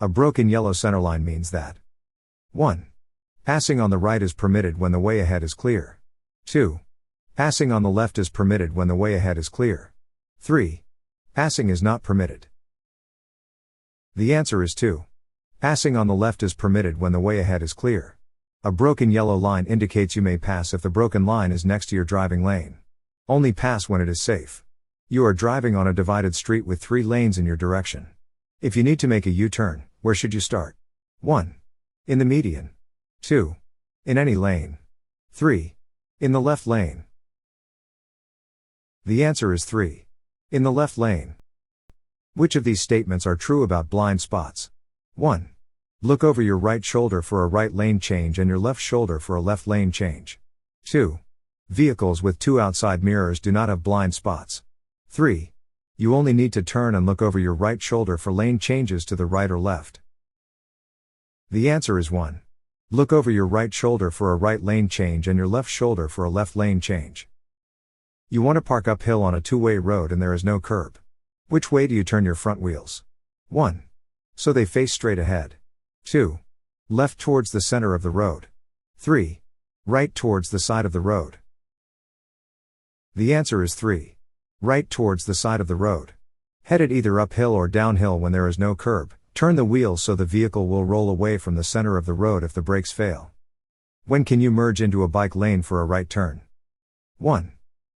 A broken yellow centerline means that 1. Passing on the right is permitted when the way ahead is clear. 2. Passing on the left is permitted when the way ahead is clear. 3. Passing is not permitted. The answer is 2. Passing on the left is permitted when the way ahead is clear. A broken yellow line indicates you may pass if the broken line is next to your driving lane. Only pass when it is safe. You are driving on a divided street with 3 lanes in your direction. If you need to make a U-turn, where should you start? 1. In the median. 2. In any lane. 3. In the left lane. The answer is 3. In the left lane. Which of these statements are true about blind spots? 1. Look over your right shoulder for a right lane change and your left shoulder for a left lane change. 2. Vehicles with 2 outside mirrors do not have blind spots. 3. You only need to turn and look over your right shoulder for lane changes to the right or left. The answer is 1. Look over your right shoulder for a right lane change and your left shoulder for a left lane change. You want to park uphill on a 2-way road and there is no curb. Which way do you turn your front wheels? 1. So they face straight ahead. 2. Left towards the center of the road. 3. Right towards the side of the road. The answer is 3. Right towards the side of the road. Headed either uphill or downhill when there is no curb, turn the wheels so the vehicle will roll away from the center of the road if the brakes fail. When can you merge into a bike lane for a right turn? 1.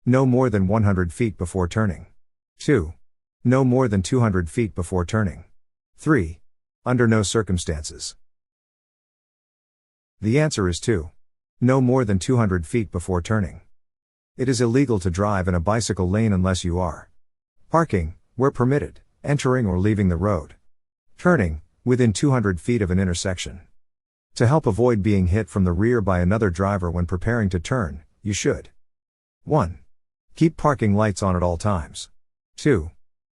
No more than 100 feet before turning. 2. No more than 200 feet before turning. 3. Under no circumstances. The answer is 2. No more than 200 feet before turning. It is illegal to drive in a bicycle lane unless you are parking, where permitted, entering or leaving the road, turning, within 200 feet of an intersection. To help avoid being hit from the rear by another driver when preparing to turn, you should 1. Keep parking lights on at all times. 2.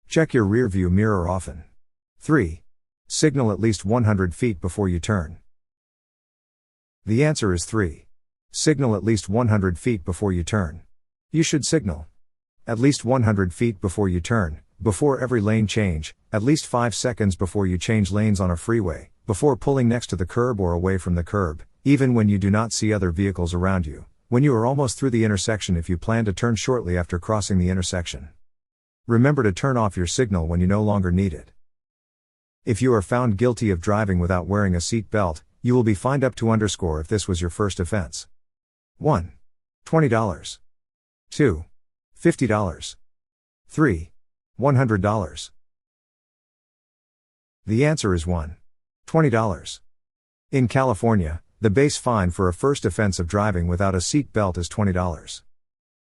Check your rear view mirror often. 3. Signal at least 100 feet before you turn. The answer is 3. Signal at least 100 feet before you turn. You should signal at least 100 feet before you turn, before every lane change, at least 5 seconds before you change lanes on a freeway, before pulling next to the curb or away from the curb, even when you do not see other vehicles around you, when you are almost through the intersection if you plan to turn shortly after crossing the intersection. Remember to turn off your signal when you no longer need it. If you are found guilty of driving without wearing a seat belt, you will be fined up to if this was your first offense. 1. $20. 2. $50. 3. $100. The answer is 1. $20. In California, the base fine for a first offense of driving without a seat belt is $20.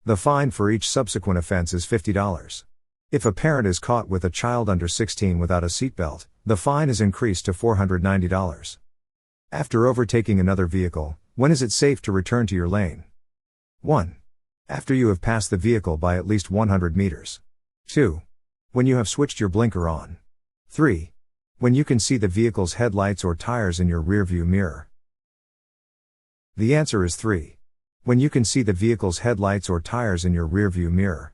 The fine for each subsequent offense is $50. If a parent is caught with a child under 16 without a seatbelt, the fine is increased to $490. After overtaking another vehicle, when is it safe to return to your lane? 1. After you have passed the vehicle by at least 100 meters. 2. When you have switched your blinker on. 3. When you can see the vehicle's headlights or tires in your rearview mirror. The answer is 3. When you can see the vehicle's headlights or tires in your rearview mirror.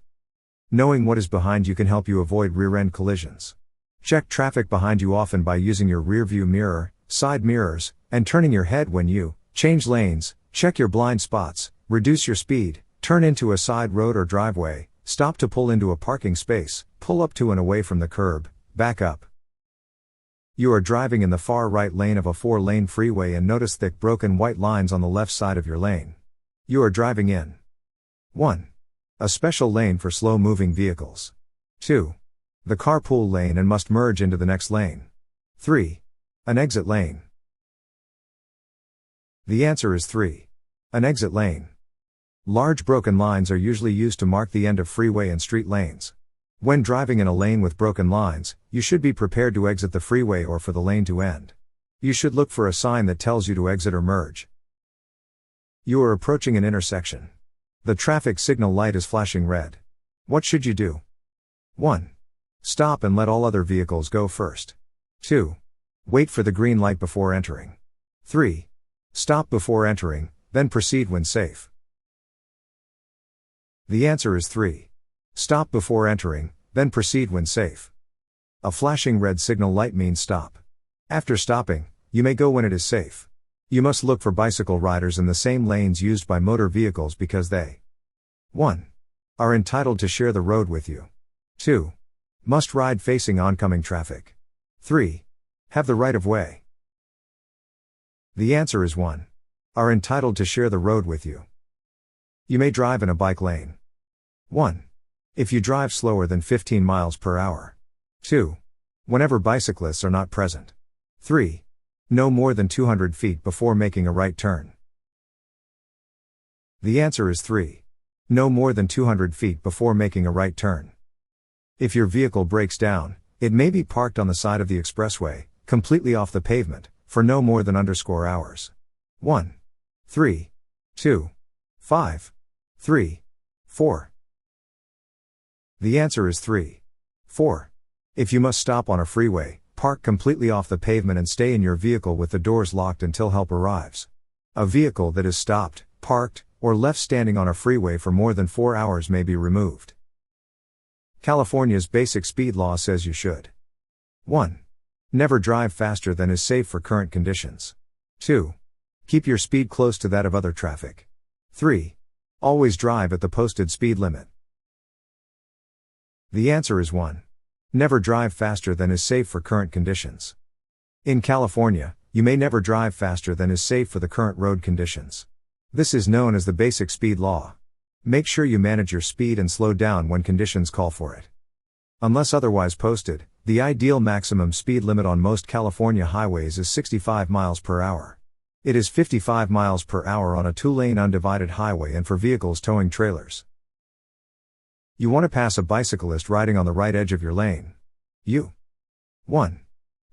Knowing what is behind you can help you avoid rear-end collisions. Check traffic behind you often by using your rearview mirror, side mirrors, and turning your head when you change lanes. Check your blind spots, reduce your speed, turn into a side road or driveway, stop to pull into a parking space, pull up to and away from the curb, back up. You are driving in the far right lane of a 4-lane freeway and notice thick broken white lines on the left side of your lane. You are driving in 1. A special lane for slow-moving vehicles. 2. The carpool lane and must merge into the next lane. 3. An exit lane. The answer is 3. An exit lane. Large broken lines are usually used to mark the end of freeway and street lanes. When driving in a lane with broken lines, you should be prepared to exit the freeway or for the lane to end. You should look for a sign that tells you to exit or merge. You are approaching an intersection. The traffic signal light is flashing red. What should you do? 1. Stop and let all other vehicles go first. 2. Wait for the green light before entering. 3. Stop before entering, then proceed when safe. The answer is 3. Stop before entering, then proceed when safe. A flashing red signal light means stop. After stopping, you may go when it is safe. You must look for bicycle riders in the same lanes used by motor vehicles because they 1. Are entitled to share the road with you. 2. Must ride facing oncoming traffic. 3. Have the right of way. The answer is 1. Are entitled to share the road with you. You may drive in a bike lane. 1. If you drive slower than 15 miles per hour. 2. Whenever bicyclists are not present. 3. No more than 200 feet before making a right turn. The answer is 3. No more than 200 feet before making a right turn. If your vehicle breaks down, it may be parked on the side of the expressway, completely off the pavement, for no more than hours. 1. 3. 2. 5. 3. 4. The answer is 3. 4. If you must stop on a freeway, park completely off the pavement and stay in your vehicle with the doors locked until help arrives. A vehicle that is stopped, parked, or left standing on a freeway for more than 4 hours may be removed. California's basic speed law says you should 1. Never drive faster than is safe for current conditions. 2. Keep your speed close to that of other traffic. 3. Always drive at the posted speed limit. The answer is 1. Never drive faster than is safe for current conditions. In California, you may never drive faster than is safe for the current road conditions. This is known as the basic speed law. Make sure you manage your speed and slow down when conditions call for it. Unless otherwise posted, the ideal maximum speed limit on most California highways is 65 miles per hour. It is 55 miles per hour on a 2-lane undivided highway and for vehicles towing trailers. You want to pass a bicyclist riding on the right edge of your lane. You 1.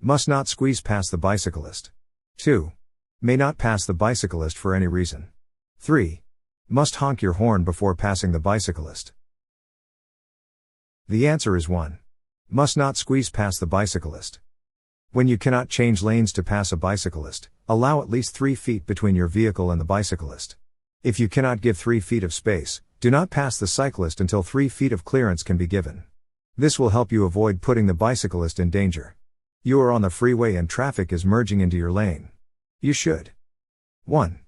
Must not squeeze past the bicyclist. 2. May not pass the bicyclist for any reason. 3. Must honk your horn before passing the bicyclist. The answer is 1. Must not squeeze past the bicyclist. When you cannot change lanes to pass a bicyclist, allow at least 3 feet between your vehicle and the bicyclist. If you cannot give 3 feet of space, do not pass the cyclist until 3 feet of clearance can be given. This will help you avoid putting the bicyclist in danger. You are on the freeway and traffic is merging into your lane. You should 1.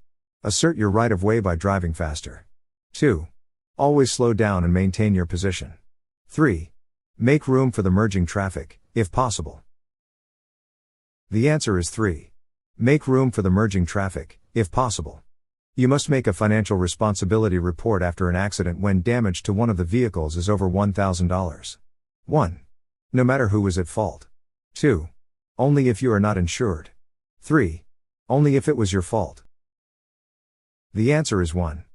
Assert your right of way by driving faster. 2. Always slow down and maintain your position. 3. Make room for the merging traffic, if possible. The answer is 3. Make room for the merging traffic, if possible. You must make a financial responsibility report after an accident when damage to one of the vehicles is over $1,000. 1. No matter who was at fault. 2. Only if you are not insured. 3. Only if it was your fault. The answer is 1.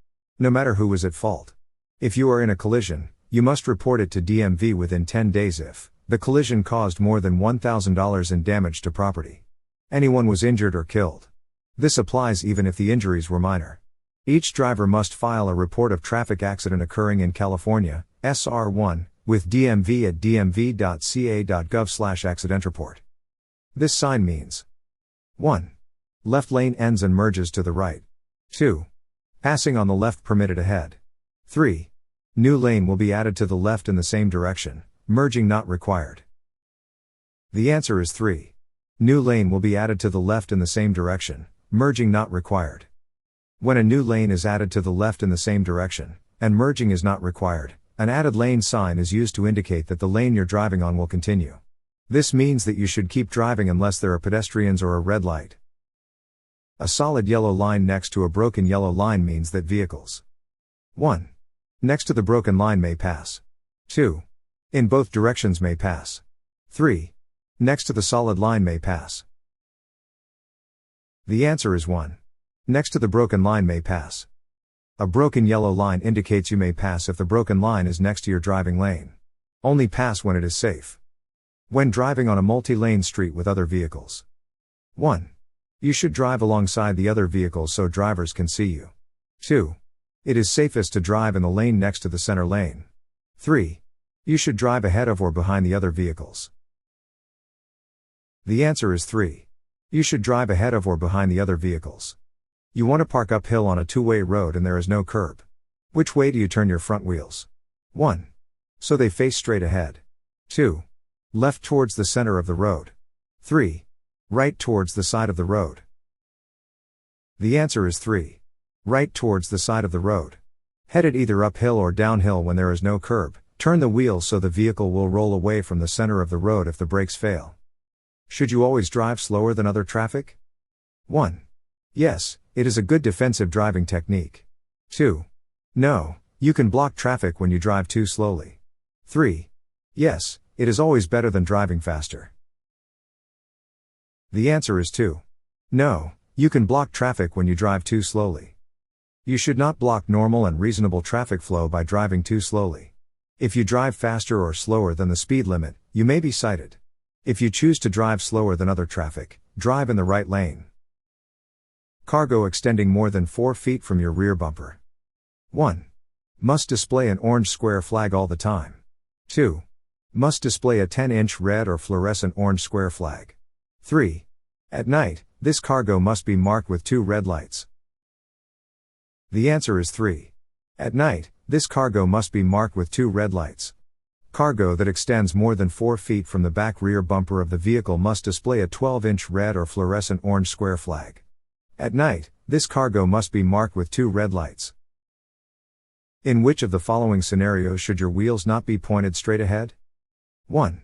No matter who was at fault. If you are in a collision, you must report it to DMV within 10 days if the collision caused more than $1,000 in damage to property. Anyone was injured or killed. This applies even if the injuries were minor. Each driver must file a report of traffic accident occurring in California, SR1, with DMV at dmv.ca.gov/accidentreport. This sign means 1. Left lane ends and merges to the right. 2. Passing on the left permitted ahead. 3. New lane will be added to the left in the same direction, merging not required. The answer is 3. New lane will be added to the left in the same direction, merging not required. When a new lane is added to the left in the same direction, and merging is not required, an added lane sign is used to indicate that the lane you're driving on will continue. This means that you should keep driving unless there are pedestrians or a red light. A solid yellow line next to a broken yellow line means that vehicles 1. Next to the broken line may pass. 2. In both directions may pass. 3. Next to the solid line may pass. The answer is 1. Next to the broken line may pass. A broken yellow line indicates you may pass if the broken line is next to your driving lane. Only pass when it is safe. When driving on a multi-lane street with other vehicles. 1. You should drive alongside the other vehicles so drivers can see you. 2. It is safest to drive in the lane next to the center lane. 3. You should drive ahead of or behind the other vehicles. The answer is 3. You should drive ahead of or behind the other vehicles. You want to park uphill on a 2-way road and there is no curb. Which way do you turn your front wheels? 1. So they face straight ahead. 2. Left towards the center of the road. 3. Right towards the side of the road. The answer is 3. Right towards the side of the road. Headed either uphill or downhill when there is no curb, turn the wheel so the vehicle will roll away from the center of the road if the brakes fail. Should you always drive slower than other traffic? 1. Yes, it is a good defensive driving technique. 2. No, you can block traffic when you drive too slowly. 3. Yes, it is always better than driving faster. The answer is 2. No, you can block traffic when you drive too slowly. You should not block normal and reasonable traffic flow by driving too slowly. If you drive faster or slower than the speed limit, you may be cited. If you choose to drive slower than other traffic, drive in the right lane. Cargo extending more than 4 feet from your rear bumper. 1. Must display an orange square flag all the time. 2. Must display a 10-inch red or fluorescent orange square flag. 3. At night, this cargo must be marked with 2 red lights. The answer is 3. At night, this cargo must be marked with 2 red lights. Cargo that extends more than 4 feet from the back rear bumper of the vehicle must display a 12-inch red or fluorescent orange square flag. At night, this cargo must be marked with 2 red lights. In which of the following scenarios should your wheels not be pointed straight ahead? 1.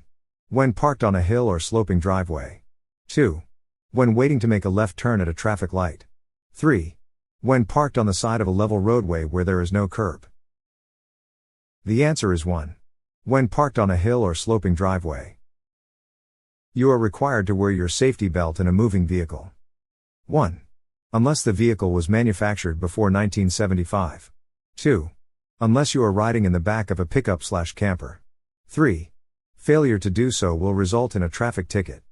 When parked on a hill or sloping driveway. 2. When waiting to make a left turn at a traffic light. 3. When parked on the side of a level roadway where there is no curb. The answer is 1. When parked on a hill or sloping driveway. You are required to wear your safety belt in a moving vehicle. 1. Unless the vehicle was manufactured before 1975. 2. Unless you are riding in the back of a pickup/camper. 3. Failure to do so will result in a traffic ticket.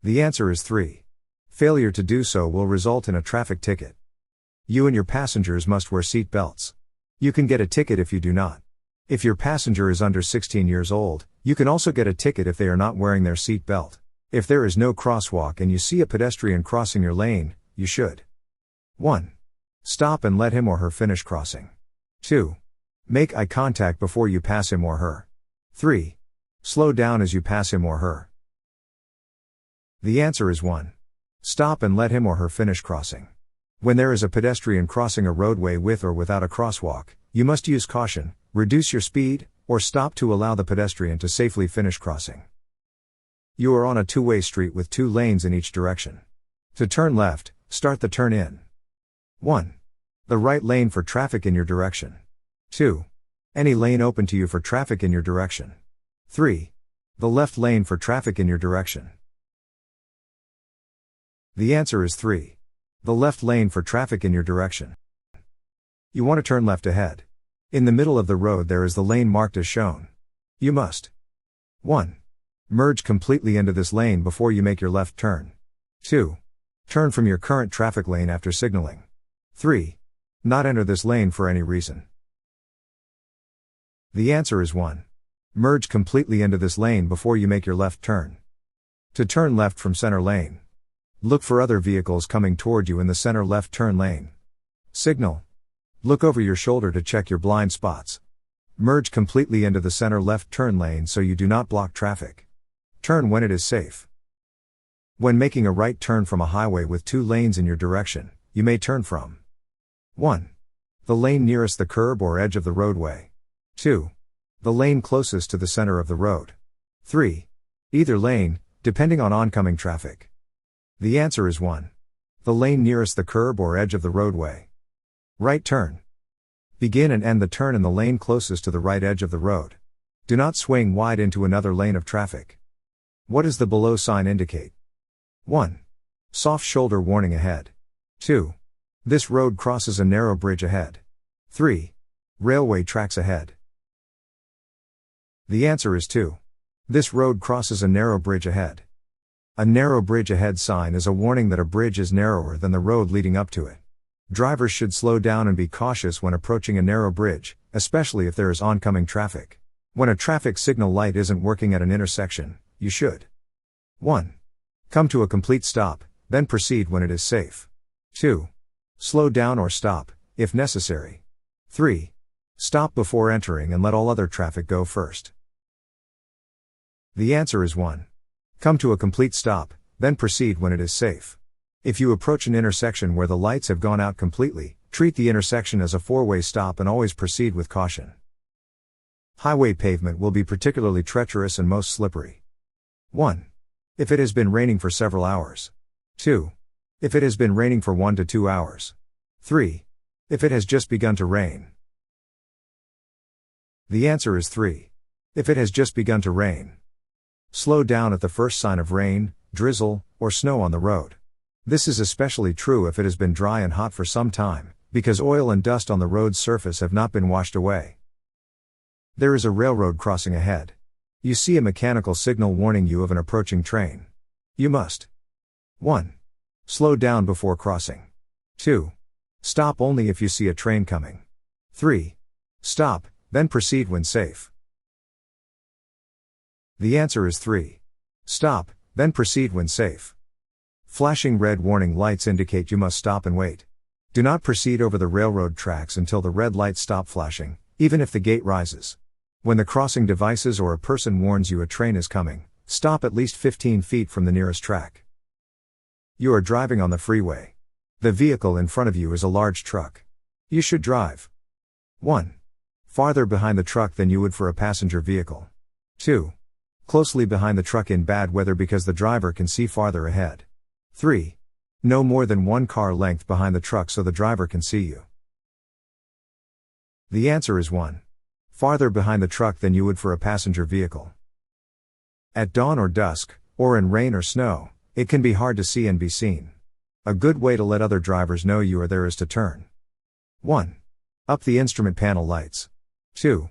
The answer is 3. Failure to do so will result in a traffic ticket. You and your passengers must wear seat belts. You can get a ticket if you do not. If your passenger is under 16 years old, you can also get a ticket if they are not wearing their seat belt. If there is no crosswalk and you see a pedestrian crossing your lane, you should 1. Stop and let him or her finish crossing. 2. Make eye contact before you pass him or her. 3. Slow down as you pass him or her. The answer is 1. Stop and let him or her finish crossing. When there is a pedestrian crossing a roadway with or without a crosswalk, you must use caution, reduce your speed, or stop to allow the pedestrian to safely finish crossing. You are on a two-way street with 2 lanes in each direction. To turn left, start the turn in. 1. The right lane for traffic in your direction. 2. Any lane open to you for traffic in your direction. 3. The left lane for traffic in your direction. The answer is 3. The left lane for traffic in your direction. You want to turn left ahead. In the middle of the road there is the lane marked as shown. You must 1. Merge completely into this lane before you make your left turn. 2. Turn from your current traffic lane after signaling. 3. Not enter this lane for any reason. The answer is 1. Merge completely into this lane before you make your left turn. To turn left from center lane. Look for other vehicles coming toward you in the center left turn lane. Signal. Look over your shoulder to check your blind spots. Merge completely into the center left turn lane so you do not block traffic. Turn when it is safe. When making a right turn from a highway with 2 lanes in your direction, you may turn from 1. The lane nearest the curb or edge of the roadway. 2. The lane closest to the center of the road. 3. Either lane, depending on oncoming traffic. The answer is 1. The lane nearest the curb or edge of the roadway. Right turn. Begin and end the turn in the lane closest to the right edge of the road. Do not swing wide into another lane of traffic. What does the below sign indicate? 1. Soft shoulder warning ahead. 2. This road crosses a narrow bridge ahead. 3. Railway tracks ahead. The answer is 2. This road crosses a narrow bridge ahead. A narrow bridge ahead sign is a warning that a bridge is narrower than the road leading up to it. Drivers should slow down and be cautious when approaching a narrow bridge, especially if there is oncoming traffic. When a traffic signal light isn't working at an intersection, you should 1. Come to a complete stop, then proceed when it is safe. 2. Slow down or stop, if necessary. 3. Stop before entering and let all other traffic go first. The answer is 1. Come to a complete stop, then proceed when it is safe. If you approach an intersection where the lights have gone out completely, treat the intersection as a four-way stop and always proceed with caution. Highway pavement will be particularly treacherous and most slippery. 1. If it has been raining for several hours. 2. If it has been raining for 1 to 2 hours. 3. If it has just begun to rain. The answer is 3. If it has just begun to rain. Slow down at the first sign of rain, drizzle, or snow on the road. This is especially true if it has been dry and hot for some time, because oil and dust on the road's surface have not been washed away. There is a railroad crossing ahead. You see a mechanical signal warning you of an approaching train. You must 1. Slow down before crossing. 2. Stop only if you see a train coming. 3. Stop, then proceed when safe. The answer is 3. Stop, then proceed when safe. Flashing red warning lights indicate you must stop and wait. Do not proceed over the railroad tracks until the red lights stop flashing, even if the gate rises. When the crossing devices or a person warns you a train is coming, stop at least 15 feet from the nearest track. You are driving on the freeway. The vehicle in front of you is a large truck. You should drive 1. Farther behind the truck than you would for a passenger vehicle. 2. Closely behind the truck in bad weather because the driver can see farther ahead. 3. No more than 1 car length behind the truck so the driver can see you. The answer is 1. Farther behind the truck than you would for a passenger vehicle. At dawn or dusk, or in rain or snow, it can be hard to see and be seen. A good way to let other drivers know you are there is to turn 1. Up the instrument panel lights. 2.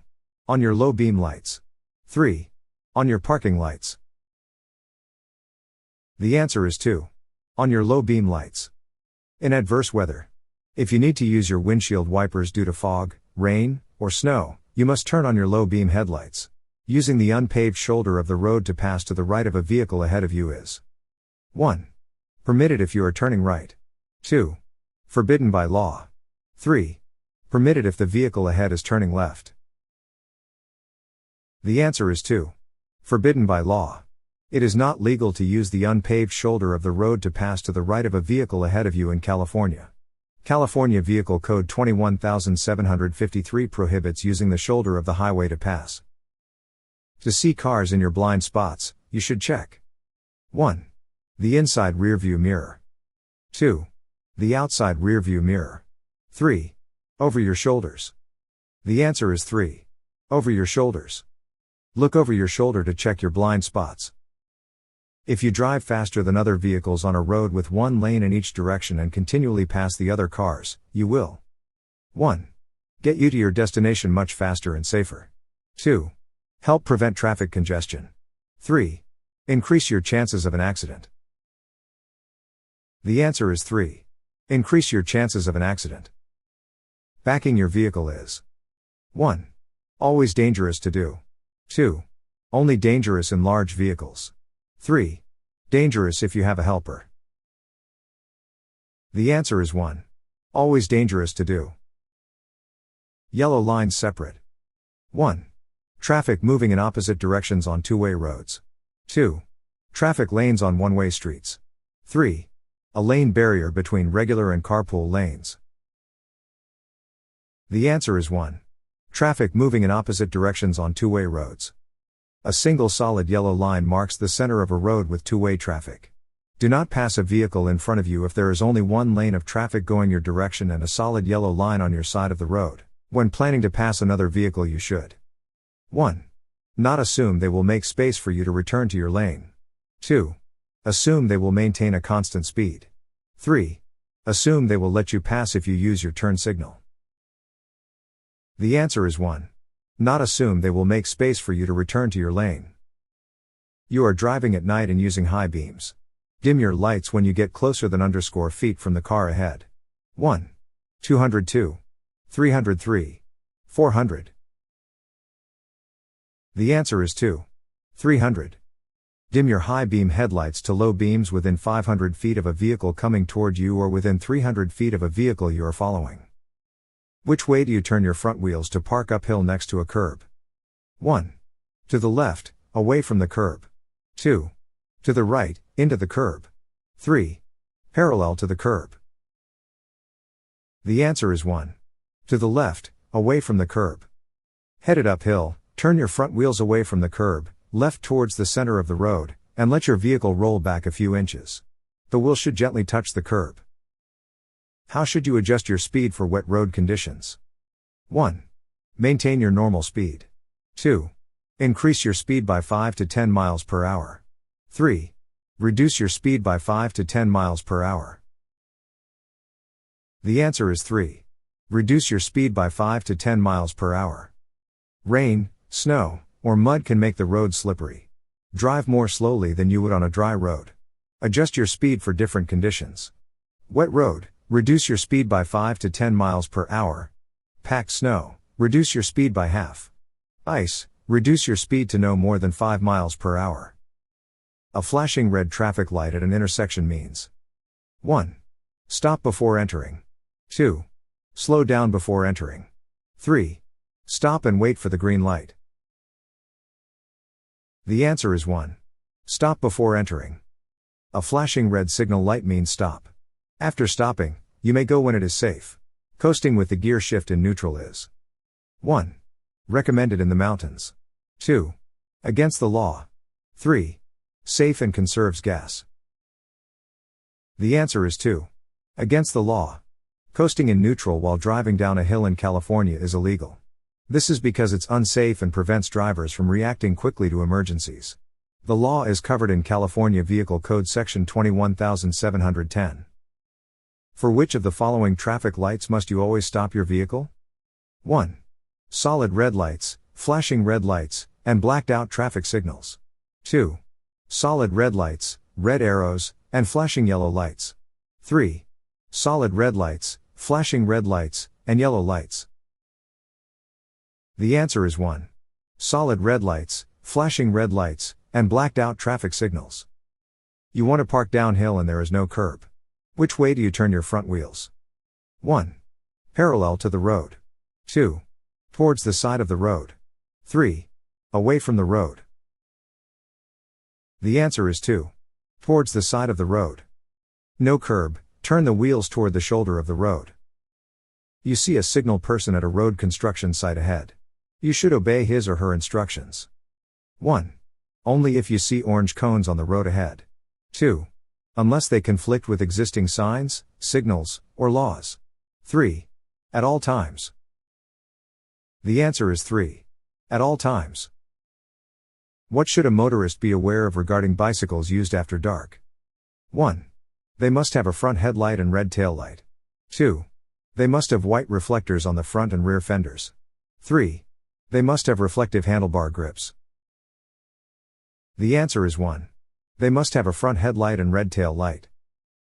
On your low beam lights. 3. On your parking lights. The answer is 2. On your low beam lights. In adverse weather. If you need to use your windshield wipers due to fog, rain, or snow, you must turn on your low beam headlights. Using the unpaved shoulder of the road to pass to the right of a vehicle ahead of you is 1. Permitted if you are turning right. 2. Forbidden by law. 3. Permitted if the vehicle ahead is turning left. The answer is 2. Forbidden by law. It is not legal to use the unpaved shoulder of the road to pass to the right of a vehicle ahead of you in California. California Vehicle Code 21753 prohibits using the shoulder of the highway to pass. To see cars in your blind spots, you should check 1. The inside rearview mirror. 2. The outside rearview mirror. 3. Over your shoulders. The answer is 3. Over your shoulders. Look over your shoulder to check your blind spots. If you drive faster than other vehicles on a road with one lane in each direction and continually pass the other cars, you will 1. Get you to your destination much faster and safer. 2. Help prevent traffic congestion. 3. Increase your chances of an accident. The answer is 3. Increase your chances of an accident. Backing your vehicle is 1. Always dangerous to do. 2. Only dangerous in large vehicles. 3. Dangerous if you have a helper. The answer is 1. Always dangerous to do. Yellow lines separate. 1. Traffic moving in opposite directions on two-way roads. 2. Traffic lanes on one-way streets. 3. A lane barrier between regular and carpool lanes. The answer is 1. Traffic moving in opposite directions on two-way roads. A single solid yellow line marks the center of a road with two-way traffic. Do not pass a vehicle in front of you if there is only one lane of traffic going your direction and a solid yellow line on your side of the road. When planning to pass another vehicle you should 1. Not assume they will make space for you to return to your lane. 2. Assume they will maintain a constant speed. 3. Assume they will let you pass if you use your turn signal. The answer is 1. Not assume they will make space for you to return to your lane. You are driving at night and using high beams. Dim your lights when you get closer than _feet from the car ahead. 1. 202. 303. 400. The answer is 2. 300. Dim your high beam headlights to low beams within 500 feet of a vehicle coming toward you or within 300 feet of a vehicle you are following. Which way do you turn your front wheels to park uphill next to a curb? 1. To the left, away from the curb. 2. To the right, into the curb. 3. Parallel to the curb. The answer is 1. To the left, away from the curb. Headed uphill, turn your front wheels away from the curb, left towards the center of the road, and let your vehicle roll back a few inches. The wheel should gently touch the curb. How should you adjust your speed for wet road conditions? 1. Maintain your normal speed. 2. Increase your speed by 5 to 10 miles per hour. 3. Reduce your speed by 5 to 10 miles per hour. The answer is 3. Reduce your speed by 5 to 10 miles per hour. Rain, snow, or mud can make the road slippery. Drive more slowly than you would on a dry road. Adjust your speed for different conditions. Wet road, reduce your speed by 5 to 10 miles per hour. Packed snow, reduce your speed by half. Ice, reduce your speed to no more than 5 miles per hour. A flashing red traffic light at an intersection means 1. Stop before entering. 2. Slow down before entering. 3. Stop and wait for the green light. The answer is 1. Stop before entering. A flashing red signal light means stop. After stopping, you may go when it is safe. Coasting with the gear shift in neutral is 1. Recommended in the mountains. 2. Against the law. 3. Safe and conserves gas. The answer is 2. Against the law. Coasting in neutral while driving down a hill in California is illegal. This is because it's unsafe and prevents drivers from reacting quickly to emergencies. The law is covered in California Vehicle Code Section 21710. For which of the following traffic lights must you always stop your vehicle? 1. Solid red lights, flashing red lights, and blacked out traffic signals. 2. Solid red lights, red arrows, and flashing yellow lights. 3. Solid red lights, flashing red lights, and yellow lights. The answer is 1. Solid red lights, flashing red lights, and blacked out traffic signals. You want to park downhill and there is no curb. Which way do you turn your front wheels? 1. Parallel to the road. 2. Towards the side of the road. 3. Away from the road. The answer is 2. Towards the side of the road. No curb, turn the wheels toward the shoulder of the road. You see a signal person at a road construction site ahead. You should obey his or her instructions. 1. Only if you see orange cones on the road ahead. 2. Unless they conflict with existing signs, signals, or laws. 3. At all times. The answer is 3. At all times. What should a motorist be aware of regarding bicycles used after dark? 1. They must have a front headlight and red tail light. 2. They must have white reflectors on the front and rear fenders. 3. They must have reflective handlebar grips. The answer is 1. They must have a front headlight and red tail light.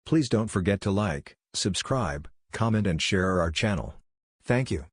Please don't forget to like, subscribe, comment and share our channel. Thank you.